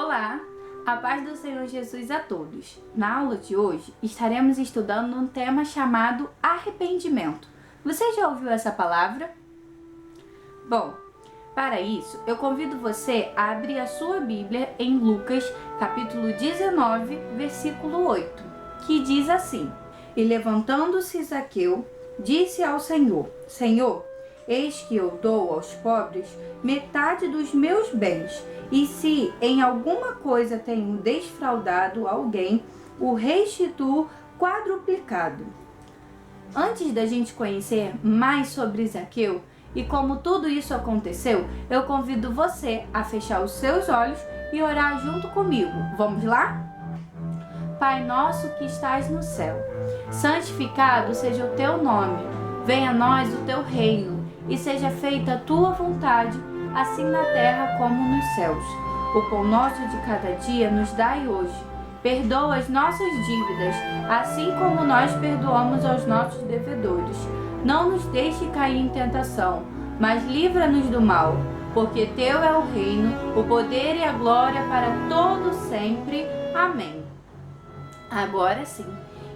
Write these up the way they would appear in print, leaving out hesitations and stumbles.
Olá, a paz do Senhor Jesus a todos. Na aula de hoje estaremos estudando um tema chamado arrependimento. Você já ouviu essa palavra? Bom, para isso eu convido você a abrir a sua Bíblia em Lucas capítulo 19, versículo 8, que diz assim: E levantando-se Zaqueu, disse ao Senhor: Senhor, eis que eu dou aos pobres metade dos meus bens, e se em alguma coisa tenho defraudado alguém, o restituo quadruplicado. Antes da gente conhecer mais sobre Zaqueu e como tudo isso aconteceu, eu convido você a fechar os seus olhos e orar junto comigo. Vamos lá? Pai nosso que estás no céu, santificado seja o teu nome, venha a nós o teu reino, e seja feita a tua vontade, assim na terra como nos céus. O pão nosso de cada dia nos dai hoje. Perdoa as nossas dívidas, assim como nós perdoamos aos nossos devedores. Não nos deixe cair em tentação, mas livra-nos do mal, porque teu é o reino, o poder e a glória para todo sempre. Amém. Agora sim,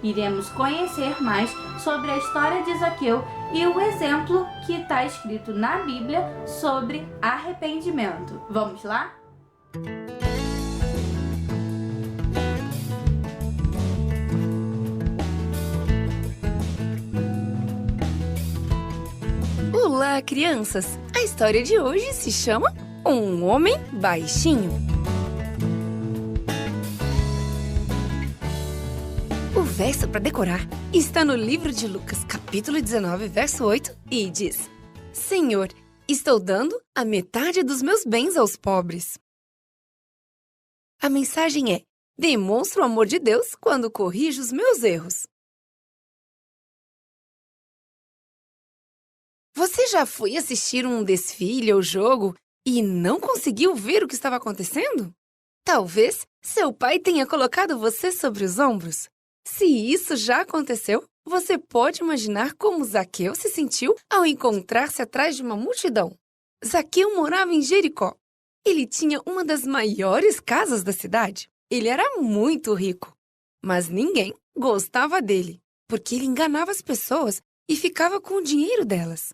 iremos conhecer mais sobre a história de Zaqueu e o exemplo que está escrito na Bíblia sobre arrependimento. Vamos lá? Olá, crianças! A história de hoje se chama Um Homem Baixinho. O verso para decorar está no livro de Lucas, capítulo 19, verso 8, e diz: Senhor, estou dando a metade dos meus bens aos pobres. A mensagem é: demonstro o amor de Deus quando corrijo os meus erros. Você já foi assistir um desfile ou jogo e não conseguiu ver o que estava acontecendo? Talvez seu pai tenha colocado você sobre os ombros. Se isso já aconteceu, você pode imaginar como Zaqueu se sentiu ao encontrar-se atrás de uma multidão. Zaqueu morava em Jericó. Ele tinha uma das maiores casas da cidade. Ele era muito rico, mas ninguém gostava dele, porque ele enganava as pessoas e ficava com o dinheiro delas.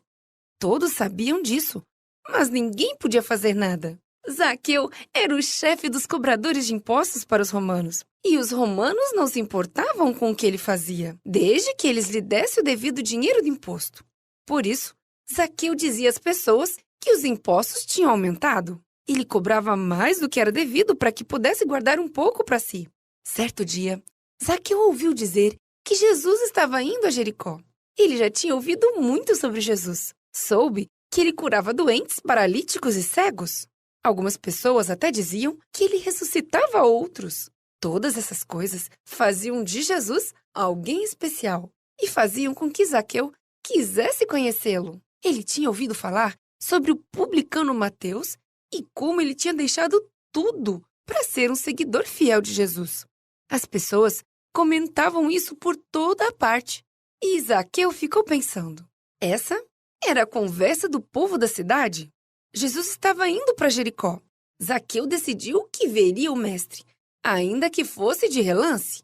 Todos sabiam disso, mas ninguém podia fazer nada. Zaqueu era o chefe dos cobradores de impostos para os romanos. E os romanos não se importavam com o que ele fazia, desde que eles lhe dessem o devido dinheiro de imposto. Por isso, Zaqueu dizia às pessoas que os impostos tinham aumentado. Ele cobrava mais do que era devido para que pudesse guardar um pouco para si. Certo dia, Zaqueu ouviu dizer que Jesus estava indo a Jericó. Ele já tinha ouvido muito sobre Jesus. Soube que ele curava doentes, paralíticos e cegos. Algumas pessoas até diziam que ele ressuscitava outros. Todas essas coisas faziam de Jesus alguém especial e faziam com que Zaqueu quisesse conhecê-lo. Ele tinha ouvido falar sobre o publicano Mateus e como ele tinha deixado tudo para ser um seguidor fiel de Jesus. As pessoas comentavam isso por toda a parte e Zaqueu ficou pensando: essa era a conversa do povo da cidade? Jesus estava indo para Jericó. Zaqueu decidiu que veria o mestre, ainda que fosse de relance.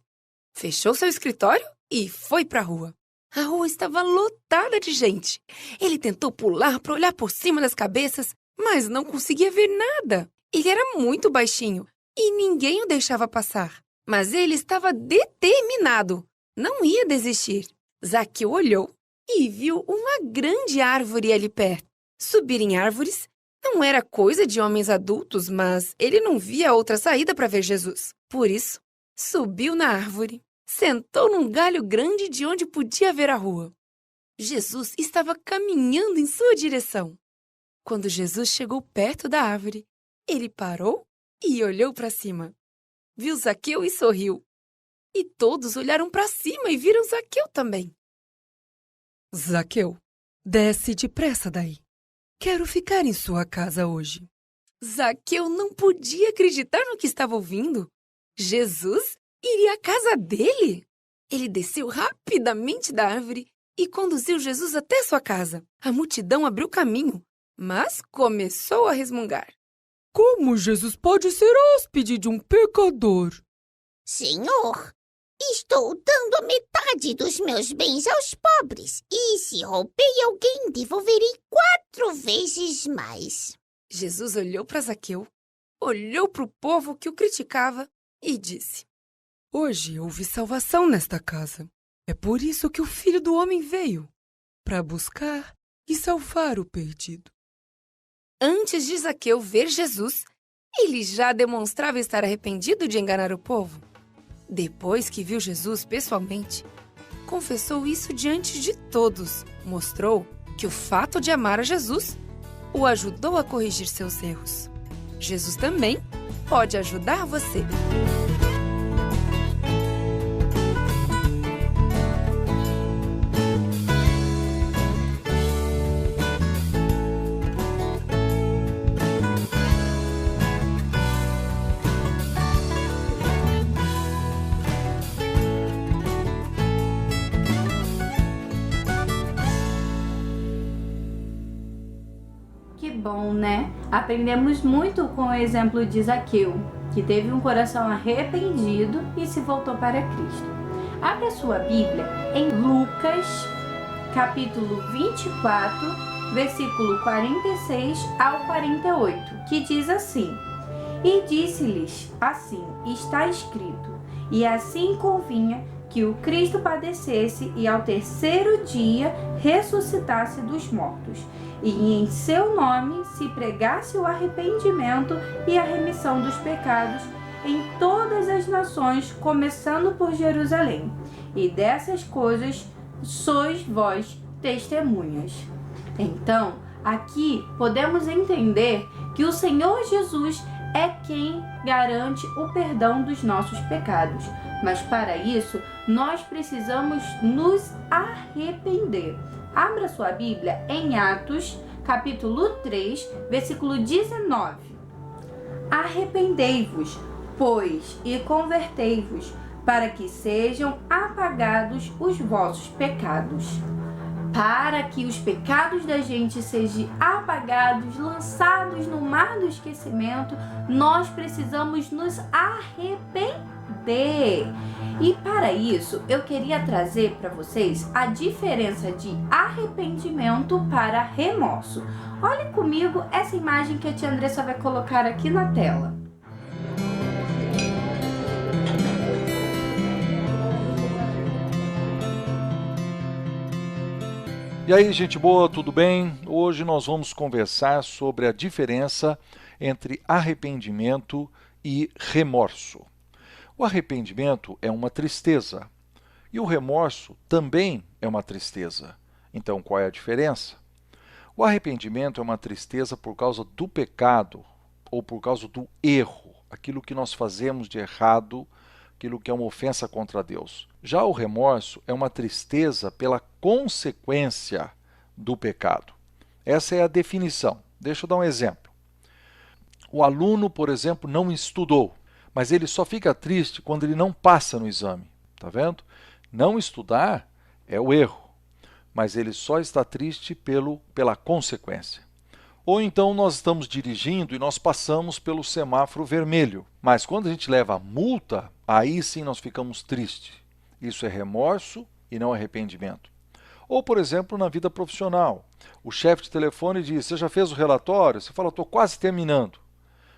Fechou seu escritório e foi para a rua. A rua estava lotada de gente. Ele tentou pular para olhar por cima das cabeças, mas não conseguia ver nada. Ele era muito baixinho e ninguém o deixava passar. Mas ele estava determinado. Não ia desistir. Zaqueu olhou e viu uma grande árvore ali perto. Subir em árvores não era coisa de homens adultos, mas ele não via outra saída para ver Jesus. Por isso, subiu na árvore, sentou num galho grande de onde podia ver a rua. Jesus estava caminhando em sua direção. Quando Jesus chegou perto da árvore, ele parou e olhou para cima. Viu Zaqueu e sorriu. E todos olharam para cima e viram Zaqueu também. Zaqueu, desce depressa daí. Quero ficar em sua casa hoje. Zaqueu não podia acreditar no que estava ouvindo. Jesus iria à casa dele. Ele desceu rapidamente da árvore e conduziu Jesus até sua casa. A multidão abriu caminho, mas começou a resmungar. Como Jesus pode ser hóspede de um pecador? Senhor, estou dando a metade dos meus bens aos pobres. E se roubei alguém, devolverei 4 vezes mais. Jesus olhou para Zaqueu, olhou para o povo que o criticava e disse: Hoje houve salvação nesta casa. É por isso que o Filho do Homem veio, para buscar e salvar o perdido. Antes de Zaqueu ver Jesus, ele já demonstrava estar arrependido de enganar o povo. Depois que viu Jesus pessoalmente, confessou isso diante de todos. Mostrou que o fato de amar a Jesus o ajudou a corrigir seus erros. Jesus também pode ajudar você. Que bom, né? Aprendemos muito com o exemplo de Zaqueu, que teve um coração arrependido e se voltou para Cristo. Abra sua Bíblia em Lucas, capítulo 24, versículo 46 ao 48, que diz assim: E disse-lhes assim, está escrito, e assim convinha que o Cristo padecesse e ao terceiro dia ressuscitasse dos mortos, e em seu nome se pregasse o arrependimento e a remissão dos pecados em todas as nações, começando por Jerusalém. E dessas coisas sois vós testemunhas. Então, aqui podemos entender que o Senhor Jesus é quem garante o perdão dos nossos pecados. Mas para isso, nós precisamos nos arrepender. Abra sua Bíblia em Atos, capítulo 3, versículo 19. Arrependei-vos, pois, e convertei-vos, para que sejam apagados os vossos pecados. Para que os pecados da gente sejam apagados, lançados no mar do esquecimento, nós precisamos nos arrepender. E para isso, eu queria trazer para vocês a diferença de arrependimento para remorso. Olhe comigo essa imagem que a tia Andressa vai colocar aqui na tela. E aí, gente boa, tudo bem? Hoje nós vamos conversar sobre a diferença entre arrependimento e remorso. O arrependimento é uma tristeza e o remorso também é uma tristeza. Então, qual é a diferença? O arrependimento é uma tristeza por causa do pecado ou por causa do erro, aquilo que nós fazemos de errado, aquilo que é uma ofensa contra Deus. Já o remorso é uma tristeza pela consequência do pecado. Essa é a definição. Deixa eu dar um exemplo. O aluno, por exemplo, não estudou, mas ele só fica triste quando ele não passa no exame. Tá vendo? Não estudar é o erro, mas ele só está triste pela consequência. Ou então nós estamos dirigindo e nós passamos pelo semáforo vermelho, mas quando a gente leva a multa, aí sim nós ficamos tristes. Isso é remorso e não arrependimento. Ou, por exemplo, na vida profissional, o chefe de telefone diz: você já fez o relatório? Você fala: estou quase terminando.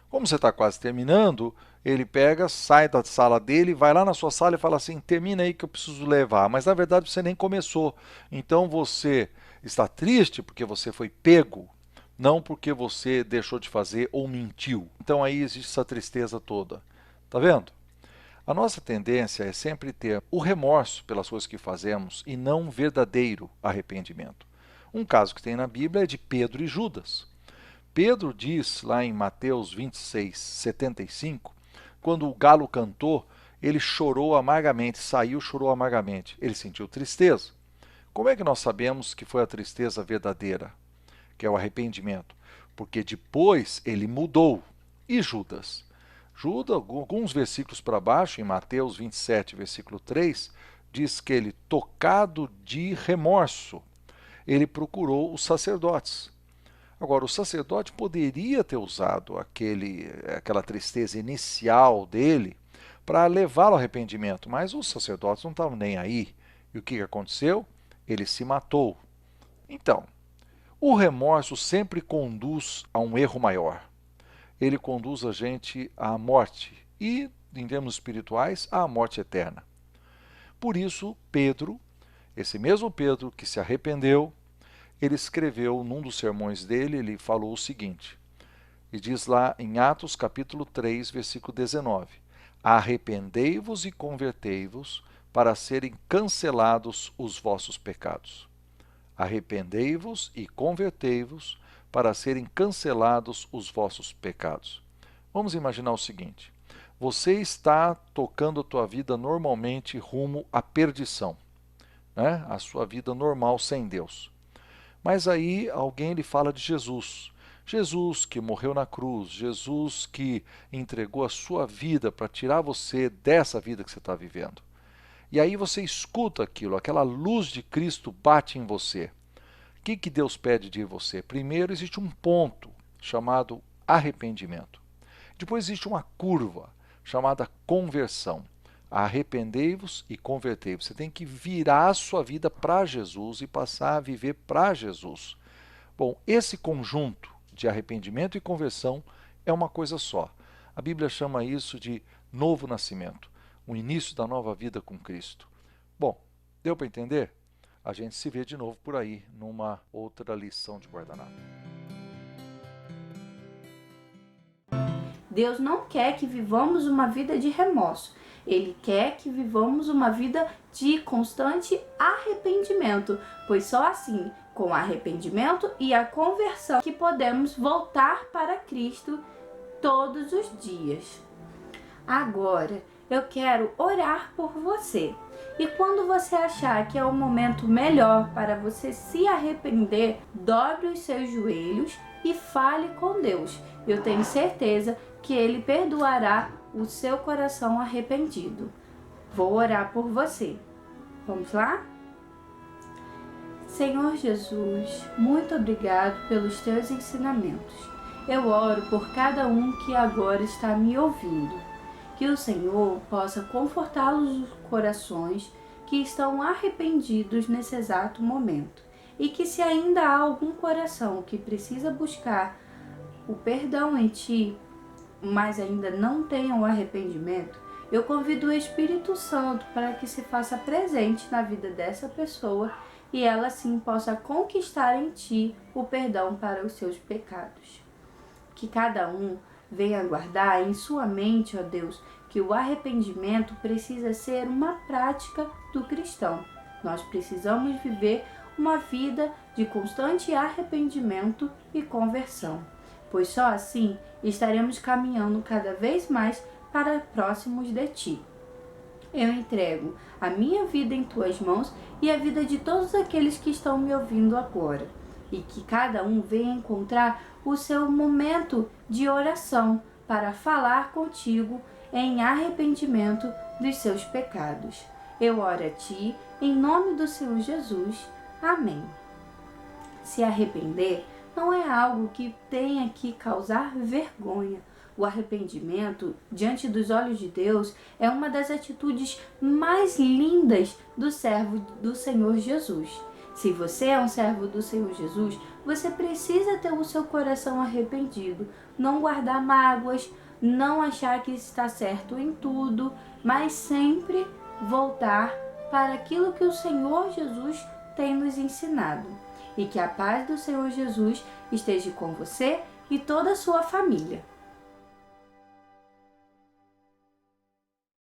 Como você está quase terminando, ele pega, sai da sala dele, vai lá na sua sala e fala assim: termina aí que eu preciso levar. Mas na verdade você nem começou. Então você está triste porque você foi pego, não porque você deixou de fazer ou mentiu. Então aí existe essa tristeza toda. Tá vendo? A nossa tendência é sempre ter o remorso pelas coisas que fazemos e não um verdadeiro arrependimento. Um caso que tem na Bíblia é de Pedro e Judas. Pedro diz lá em Mateus 26, 75, quando o galo cantou, ele chorou amargamente, saiu, chorou amargamente. Ele sentiu tristeza. Como é que nós sabemos que foi a tristeza verdadeira, que é o arrependimento? Porque depois ele mudou. E Judas? Judas, alguns versículos para baixo, em Mateus 27, versículo 3, diz que ele, tocado de remorso, ele procurou os sacerdotes. Agora, o sacerdote poderia ter usado aquela tristeza inicial dele para levá-lo ao arrependimento, mas os sacerdotes não estavam nem aí. E o que aconteceu? Ele se matou. Então, o remorso sempre conduz a um erro maior. Ele conduz a gente à morte e, em termos espirituais, à morte eterna. Por isso, Pedro, esse mesmo Pedro que se arrependeu, ele escreveu num dos sermões dele, ele falou o seguinte, e diz lá em Atos capítulo 3, versículo 19, arrependei-vos e convertei-vos para serem cancelados os vossos pecados. Arrependei-vos e convertei-vos para serem cancelados os vossos pecados. Vamos imaginar o seguinte, você está tocando a tua vida normalmente rumo à perdição, né? A sua vida normal sem Deus. Mas aí alguém lhe fala de Jesus. Jesus que morreu na cruz, Jesus que entregou a sua vida para tirar você dessa vida que você está vivendo. E aí você escuta aquilo, aquela luz de Cristo bate em você. O que Deus pede de você? Primeiro existe um ponto chamado arrependimento. Depois existe uma curva chamada conversão. Arrependei-vos e convertei-vos. Você tem que virar a sua vida para Jesus e passar a viver para Jesus. Bom, esse conjunto de arrependimento e conversão é uma coisa só. A Bíblia chama isso de novo nascimento, o início da nova vida com Cristo. Bom, deu para entender? A gente se vê de novo por aí, numa outra lição de guardanapo. Deus não quer que vivamos uma vida de remorso. Ele quer que vivamos uma vida de constante arrependimento, pois só assim, com arrependimento e a conversão, que podemos voltar para Cristo todos os dias. Agora, eu quero orar por você. E quando você achar que é o momento melhor para você se arrepender, dobre os seus joelhos e fale com Deus. Eu tenho certeza que Ele perdoará o seu coração arrependido. Vou orar por você. Vamos lá? Senhor Jesus, muito obrigado pelos teus ensinamentos. Eu oro por cada um que agora está me ouvindo. Que o Senhor possa confortar os corações que estão arrependidos nesse exato momento. E que se ainda há algum coração que precisa buscar o perdão em Ti, mas ainda não tenham o arrependimento, eu convido o Espírito Santo para que se faça presente na vida dessa pessoa e ela sim possa conquistar em Ti o perdão para os seus pecados. Que cada um venha guardar em sua mente, ó Deus, que o arrependimento precisa ser uma prática do cristão. Nós precisamos viver uma vida de constante arrependimento e conversão, pois só assim estaremos caminhando cada vez mais para próximos de Ti. Eu entrego a minha vida em Tuas mãos e a vida de todos aqueles que estão me ouvindo agora. E que cada um venha encontrar o seu momento de oração para falar contigo em arrependimento dos seus pecados. Eu oro a Ti, em nome do Senhor Jesus. Amém. Se arrepender não é algo que tenha que causar vergonha. O arrependimento, diante dos olhos de Deus, é uma das atitudes mais lindas do servo do Senhor Jesus. Se você é um servo do Senhor Jesus, você precisa ter o seu coração arrependido, não guardar mágoas, não achar que está certo em tudo, mas sempre voltar para aquilo que o Senhor Jesus tem nos ensinado. E que a paz do Senhor Jesus esteja com você e toda a sua família.